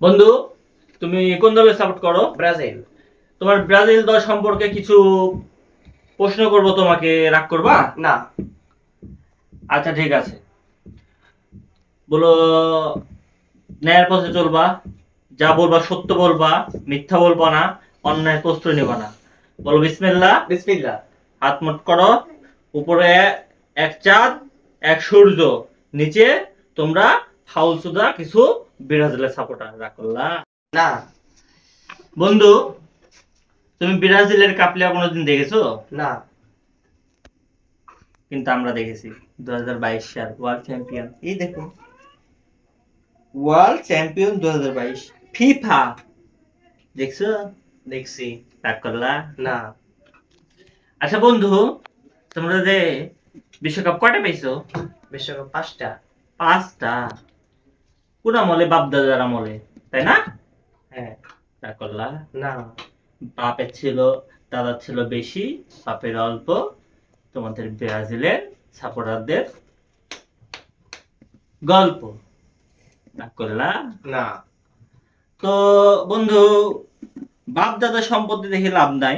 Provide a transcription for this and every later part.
বন্ধু, তুমি কোন দলে সাপোর্ট করো? ব্রাজিল। তোমার ব্রাজিল দল সম্পর্কে কিছু প্রশ্ন করব, তোমাকে রাগ করবা? না। আচ্ছা ঠিক আছে, বলো। ন্যায়ের পথে চলবা, যা বলবা সত্য বলবা, মিথ্যা বলবা না, অন্যায় প্রশ্রয় নেবা না। বলো বিসমিল্লাহ। বিসমিল্লাহ। হাত মুঠ করো। উপরে এক চাঁদ, এক সূর্য, নিচে তোমরা ফাউল সুদা কিছু ব্রাজিলের সাপোর্টার। রাগ করলা? না। বন্ধু, তুমি ব্রাজিলের কাপলিয়া কোনোদিন দেখেছো? না। কিন্তু আমরা দেখেছি। 2022 সাল ওয়ার্ল্ড চ্যাম্পিয়ন, এই দেখো, ওয়ার্ল্ড চ্যাম্পিয়ন 2022 ফিফা। দেখছো? দেখছি। রাগ করলা? না। আচ্ছা বন্ধু, তোমরা যে বিশ্বকাপ কয়টা পেয়েছো? বিশ্বকাপ 5টা। 5টা। কোন আমলে? বাপ দাদার আমলে, তাই না? হ্যাঁ। রাগ করলা? না। বাপের ছিল, দাদার ছিল বেশি, বাপের অল্প। তোমাদের ব্রাজিলের সাপোর্টারদের গল্প। রাগ করলা? না। তো বন্ধু, বাপ দাদা সম্পত্তি দেখে লাভ নাই।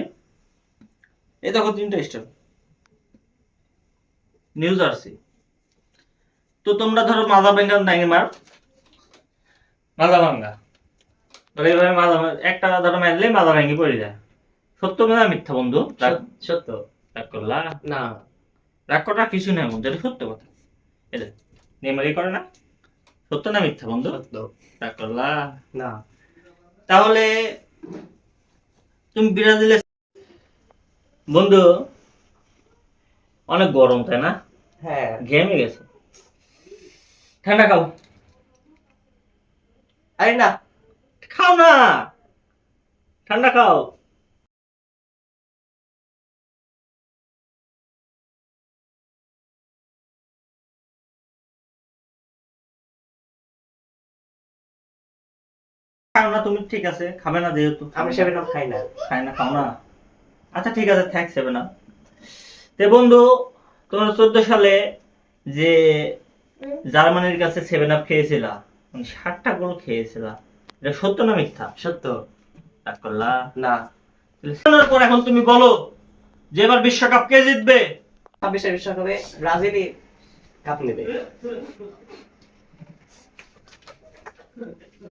এই দেখো 3টা স্টার নিউ জার্সি। তো তোমরা ধরো মাজা ভাঙ্গা নাইমার, মাজা ভাঙ্গা, ধরো এইভাবে একটা ধরো মারলে মাজা ভাঙ্গি পড়ে যায়। সত্য না মিথ্যা বন্ধু? সত্য। রাগ করলা? না। রাগ করার কিছু নেই বন্ধু, এটা সত্য কথা। এই যে নেইমারই করে না। সত্য না মিথ্যা বন্ধু? সত্য। রাগ করলা? না। তাহলে তুমি ব্রাজিলের বন্ধু, অনেক গরম তাই না? হ্যাঁ। ঘেমে গেছে। ঠান্ডা খাও। আরে না। খাও না, ঠান্ডা খাও। খাও না তুমি, ঠিক আছে, খাবে না যেহেতু। আমি 7 আপ খাই না। খাই না, খাও না। আচ্ছা ঠিক আছে, থ্যাঙ্কস হবে না। তে বন্ধু, তোমরা 14 সালে যে জার্মানির কাছে 7 আপ খেয়েছিলা, মানে 60টা গোল খেয়েছিলা, এটা সত্য না মিথ্যা? সত্য। রাগ করলা? না। শোনার পর এখন তুমি বলো যে এবার বিশ্বকাপ কে জিতবে? 26 বিশ্বকাপে ব্রাজিলই কাপ নেবে।